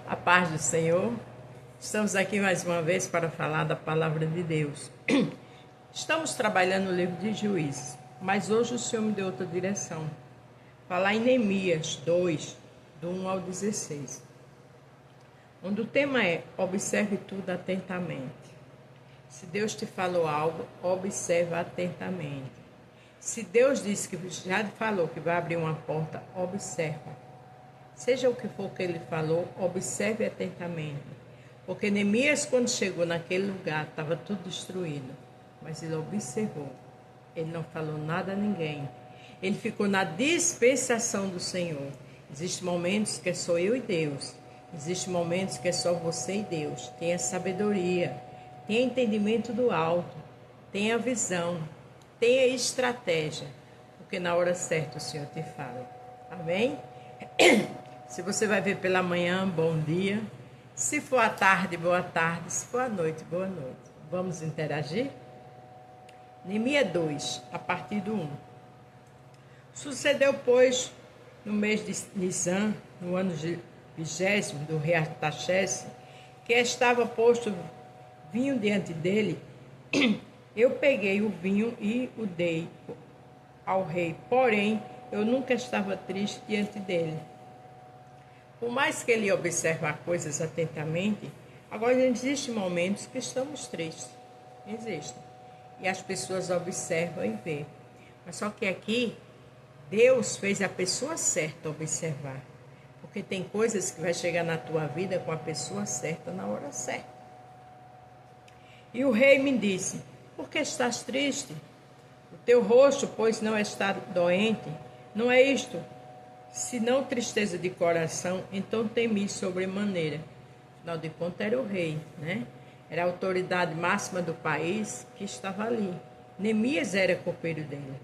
A paz do Senhor. Estamos aqui mais uma vez para falar da palavra de Deus. Estamos trabalhando no livro de Juízes, mas hoje o Senhor me deu outra direção. Falar em Neemias 2, do 1 ao 16. Onde o tema é: observe tudo atentamente. Se Deus te falou algo, observa atentamente. Se Deus disse que já falou que vai abrir uma porta, observa. Seja o que for que ele falou, observe atentamente. Porque Neemias, quando chegou naquele lugar, estava tudo destruído. Mas ele observou. Ele não falou nada a ninguém. Ele ficou na dispensação do Senhor. Existem momentos que é só eu e Deus. Existem momentos que é só você e Deus. Tenha sabedoria. Tenha entendimento do alto. Tenha visão. Tenha estratégia. Porque na hora certa o Senhor te fala. Amém? Se você vai ver pela manhã, bom dia. Se for à tarde, boa tarde. Se for à noite, boa noite. Vamos interagir? Neemias 2, a partir do 1. Sucedeu, pois, no mês de Nisan, no ano 20º do rei Artaxerxes, que estava posto vinho diante dele, eu peguei o vinho e o dei ao rei. Porém, eu nunca estava triste diante dele. Por mais que ele observe coisas atentamente, agora existem momentos que estamos tristes. Existem. E as pessoas observam e vê. Mas só que aqui, Deus fez a pessoa certa observar. Porque tem coisas que vai chegar na tua vida com a pessoa certa na hora certa. E o rei me disse: por que estás triste? O teu rosto, pois, não está doente. Não é isto, senão tristeza de coração. Então temi sobremaneira. Afinal de contas, era o rei, né? Era a autoridade máxima do país que estava ali. Neemias era copeiro dele.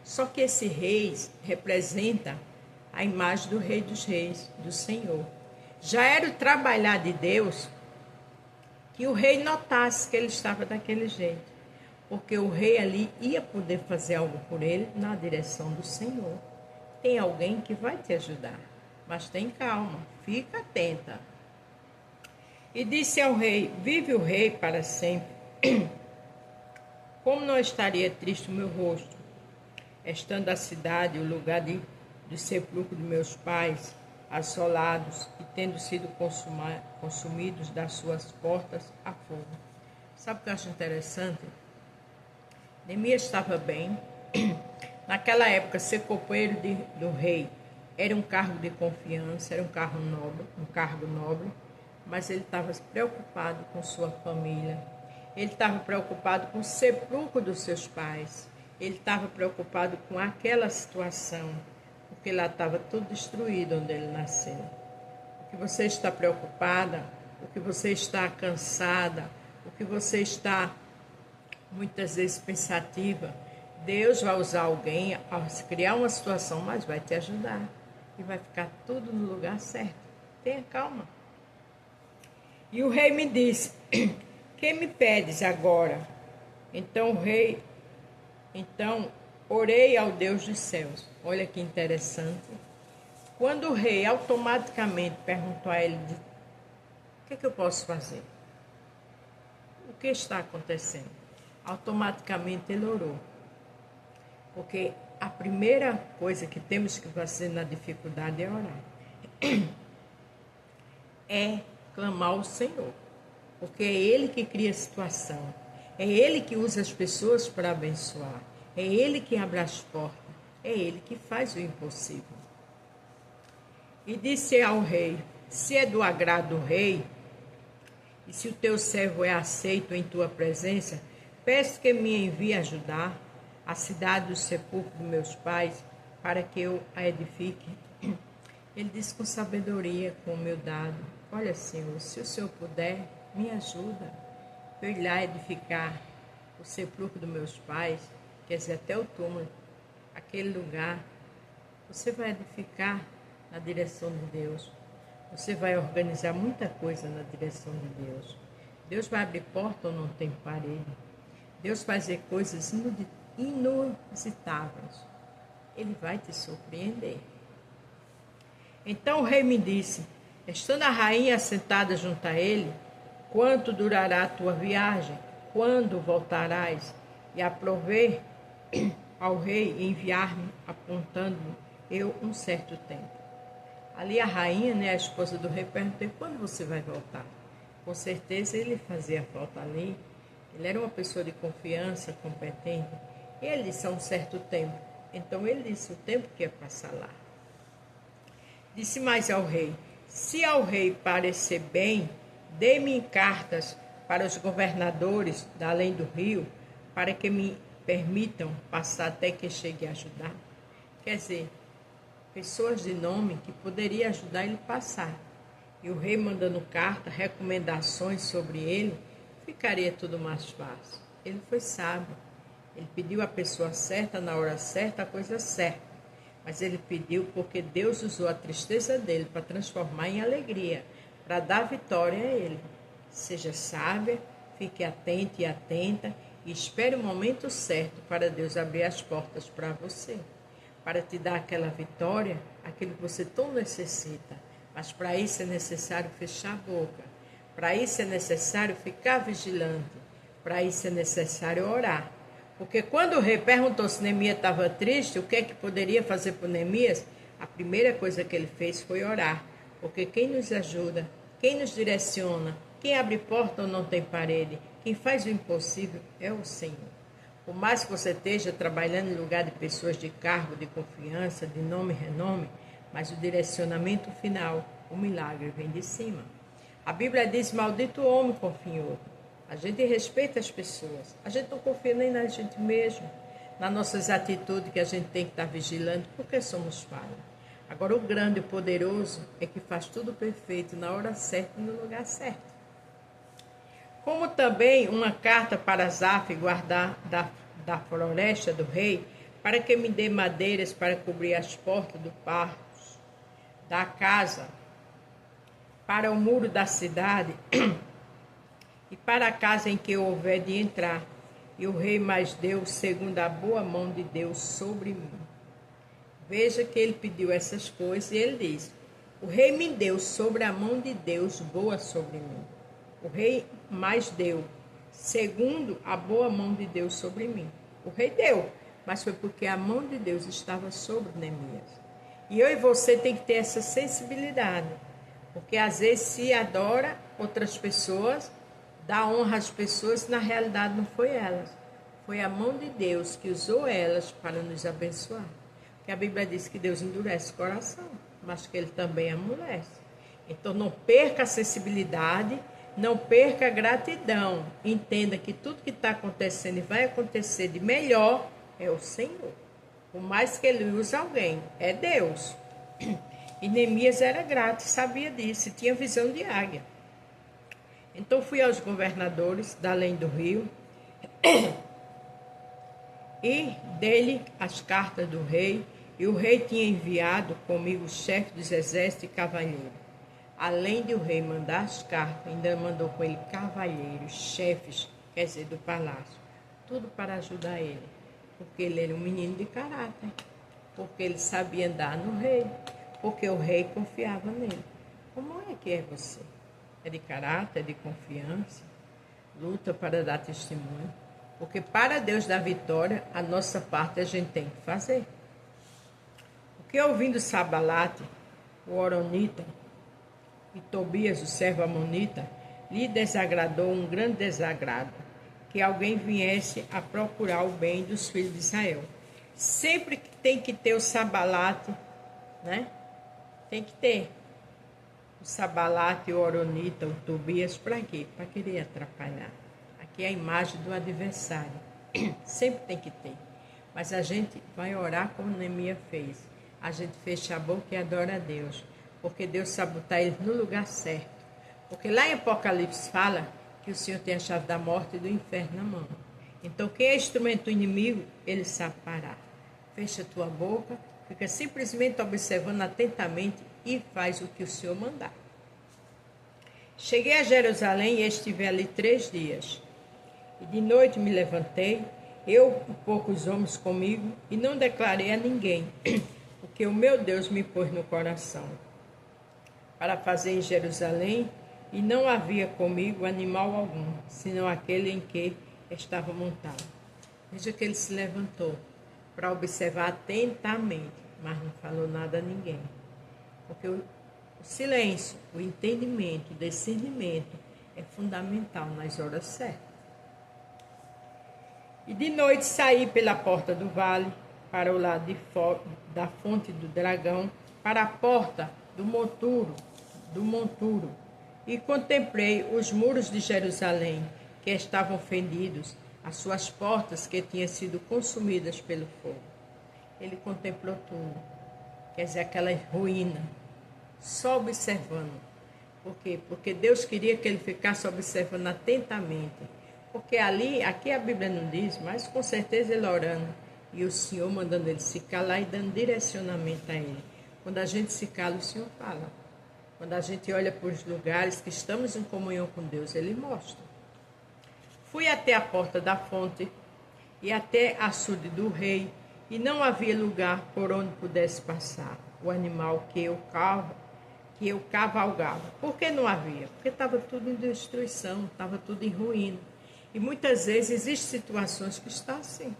Só que esse rei representa a imagem do Rei dos Reis, do Senhor. Já era o trabalhar de Deus que o rei notasse que ele estava daquele jeito. Porque o rei ali ia poder fazer algo por ele na direção do Senhor. Tem alguém que vai te ajudar, mas tem calma, fica atenta. E disse ao rei: vive o rei para sempre. Como não estaria triste o meu rosto, estando a cidade, o lugar do sepulcro de meus pais, assolados e tendo sido consumidos das suas portas a fogo. Sabe o que eu acho interessante? Neemias estava bem. Naquela época, ser copeiro do rei era um cargo de confiança, era um cargo nobre, mas ele estava preocupado com sua família. Ele estava preocupado com o sepulcro dos seus pais. Ele estava preocupado com aquela situação, porque lá estava tudo destruído onde ele nasceu. O que você está preocupada, o que você está cansada, o que você está muitas vezes pensativa, Deus vai usar alguém a criar uma situação, mas vai te ajudar. E vai ficar tudo no lugar certo. Tenha calma. E o rei me disse: que me pedes agora? Então orei ao Deus dos céus. Olha que interessante. Quando o rei automaticamente perguntou a ele: o que eu posso fazer? O que está acontecendo? Automaticamente ele orou. Porque a primeira coisa que temos que fazer na dificuldade é orar. É clamar ao Senhor. Porque é Ele que cria a situação. É Ele que usa as pessoas para abençoar. É Ele que abre as portas. É Ele que faz o impossível. E disse ao rei: se é do agrado do rei, e se o teu servo é aceito em tua presença, peço que me envie ajudar a cidade do sepulcro dos meus pais, para que eu a edifique. Ele disse com sabedoria, com humildade: olha, Senhor, se o Senhor puder, me ajuda para eu ir lá edificar o sepulcro dos meus pais, quer dizer, até o túmulo, aquele lugar. Você vai edificar na direção de Deus. Você vai organizar muita coisa na direção de Deus. Deus vai abrir porta onde não tem parede. Deus vai fazer coisas inusitáveis. Ele vai te surpreender. Então o rei me disse: Estando a rainha sentada junto a ele, quanto durará a tua viagem? Quando voltarás? E aprovei ao rei enviar-me, apontando-me eu um certo tempo. Ali a rainha, a esposa do rei, perguntou: quando você vai voltar? Com certeza ele fazia falta ali. Ele era uma pessoa de confiança, competente. E ele disse: há um certo tempo. Então ele disse o tempo que ia passar lá. Disse mais ao rei: se ao rei parecer bem, dê-me cartas para os governadores da além do rio, para que me permitam passar até que chegue a ajudar. Quer dizer, pessoas de nome que poderiam ajudar ele a passar. E o rei mandando carta, recomendações sobre ele, ficaria tudo mais fácil. Ele foi sábio. Ele pediu a pessoa certa, na hora certa, a coisa certa. Mas ele pediu porque Deus usou a tristeza dele para transformar em alegria, para dar vitória a ele. Seja sábia, fique atento e atenta e espere o momento certo para Deus abrir as portas para você, para te dar aquela vitória, aquilo que você tão necessita. Mas para isso é necessário fechar a boca, para isso é necessário ficar vigilante, para isso é necessário orar. Porque quando o rei perguntou se Neemias estava triste, o que é que poderia fazer por Neemias? A primeira coisa que ele fez foi orar. Porque quem nos ajuda, quem nos direciona, quem abre porta ou não tem parede, quem faz o impossível é o Senhor. Por mais que você esteja trabalhando em lugar de pessoas de cargo, de confiança, de nome e renome, mas o direcionamento final, o milagre vem de cima. A Bíblia diz: maldito o homem confia em outro. A gente respeita as pessoas. A gente não confia nem na gente mesmo, nas nossas atitudes que a gente tem que estar vigilando, porque somos falhos. Agora, o grande e poderoso é que faz tudo perfeito, na hora certa e no lugar certo. Como também uma carta para Asaf, guardar da floresta do rei, para que me dê madeiras para cobrir as portas do pátio da casa, para o muro da cidade e para a casa em que houver de entrar. E o rei mais deu segundo a boa mão de Deus sobre mim. Veja que ele pediu essas coisas e ele diz: o rei me deu sobre a mão de Deus boa sobre mim. O rei mais deu segundo a boa mão de Deus sobre mim. O rei deu, mas foi porque a mão de Deus estava sobre Neemias. E eu e você tem que ter essa sensibilidade, porque às vezes se adora outras pessoas, dá honra às pessoas, na realidade não foi elas. Foi a mão de Deus que usou elas para nos abençoar. Porque a Bíblia diz que Deus endurece o coração, mas que Ele também amolece. Então não perca a sensibilidade, não perca a gratidão. Entenda que tudo que está acontecendo e vai acontecer de melhor é o Senhor. Por mais que Ele use alguém, é Deus. E Neemias era grato, sabia disso, e tinha visão de águia. Então fui aos governadores da além do rio e dei-lhe as cartas do rei, e o rei tinha enviado comigo o chefe dos exércitos e cavalheiros. Além de o rei mandar as cartas, ainda mandou com ele cavalheiros, chefes, quer dizer, do palácio, tudo para ajudar ele, porque ele era um menino de caráter, porque ele sabia andar no rei, porque o rei confiava nele. Como é que é você? É de caráter, é de confiança, luta para dar testemunho, porque para Deus dar vitória, a nossa parte a gente tem que fazer. Porque ouvindo Sabalate, o Horonita, e Tobias, o servo amonita, lhe desagradou um grande desagrado, que alguém viesse a procurar o bem dos filhos de Israel. Sempre que tem que ter o Sabalate, né? Tem que ter o Sabalate, o Horonita, o Tobias, para quê? Para querer atrapalhar. Aqui é a imagem do adversário. Sempre tem que ter. Mas a gente vai orar como Neemias fez. A gente fecha a boca e adora a Deus. Porque Deus sabe botar eles no lugar certo. Porque lá em Apocalipse fala que o Senhor tem a chave da morte e do inferno na mão. Então quem é instrumento do inimigo, ele sabe parar. Fecha a tua boca, fica simplesmente observando atentamente e faz o que o Senhor mandar. Cheguei a Jerusalém e estive ali 3 dias. E de noite me levantei, eu e poucos homens comigo, e não declarei a ninguém o que o meu Deus me pôs no coração, para fazer em Jerusalém, e não havia comigo animal algum, senão aquele em que estava montado. Veja que ele se levantou para observar atentamente, mas não falou nada a ninguém. Porque o silêncio, o entendimento, o discernimento é fundamental nas horas certas. E de noite saí pela porta do vale, para o lado da fonte do dragão, para a porta do monturo, e contemplei os muros de Jerusalém, que estavam fendidos, as suas portas que tinham sido consumidas pelo fogo. Ele contemplou tudo, quer dizer, aquela ruína, só observando. Por quê? Porque Deus queria que ele ficasse observando atentamente. Porque aqui a Bíblia não diz, mas com certeza ele orando, e o Senhor mandando ele se calar e dando direcionamento a ele. Quando a gente se cala, o Senhor fala. Quando a gente olha para os lugares que estamos em comunhão com Deus, ele mostra. Fui até a porta da fonte e até açude do rei, e não havia lugar por onde pudesse passar o animal que eu cavalgava. Por que não havia? Porque estava tudo em destruição, estava tudo em ruína. E muitas vezes existem situações que estão assim.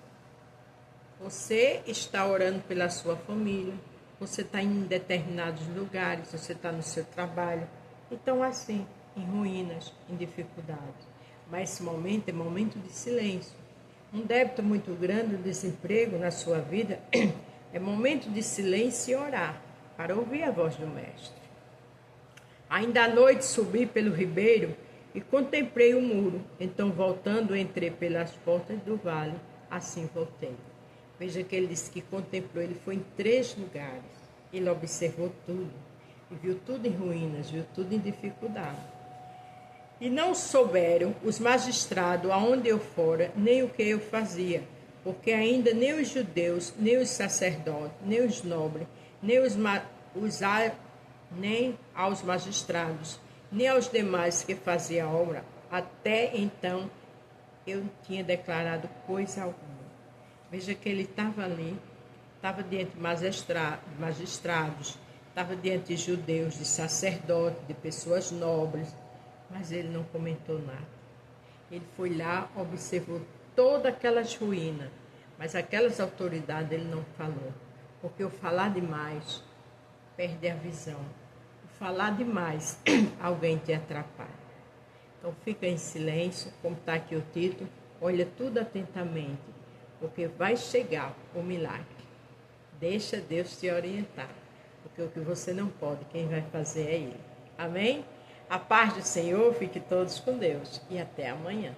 Você está orando pela sua família, você está em determinados lugares, você está no seu trabalho. Então, assim, em ruínas, em dificuldades. Mas esse momento é momento de silêncio. Um débito muito grande, um desemprego na sua vida, é momento de silêncio e orar, para ouvir a voz do Mestre. Ainda à noite subi pelo ribeiro e contemplei o muro. Então, voltando, entrei pelas portas do vale, assim voltei. Veja que ele disse que contemplou, ele foi em 3 lugares. Ele observou tudo, e viu tudo em ruínas, viu tudo em dificuldade. E não souberam os magistrados aonde eu fora, nem o que eu fazia, porque ainda nem os judeus, nem os sacerdotes, nem os nobres, nem aos magistrados, nem aos demais que faziam a obra, até então eu tinha declarado coisa alguma. Veja que ele estava ali, estava diante de magistrados, estava diante de judeus, de sacerdotes, de pessoas nobres, mas ele não comentou nada. Ele foi lá, observou todas aquelas ruínas, mas aquelas autoridades ele não falou, porque o falar demais perde a visão. O falar demais, alguém te atrapalha. Então fica em silêncio, como está aqui o título, olha tudo atentamente, porque vai chegar o milagre. Deixa Deus te orientar, porque o que você não pode, quem vai fazer é Ele. Amém? A paz do Senhor, fique todos com Deus e até amanhã.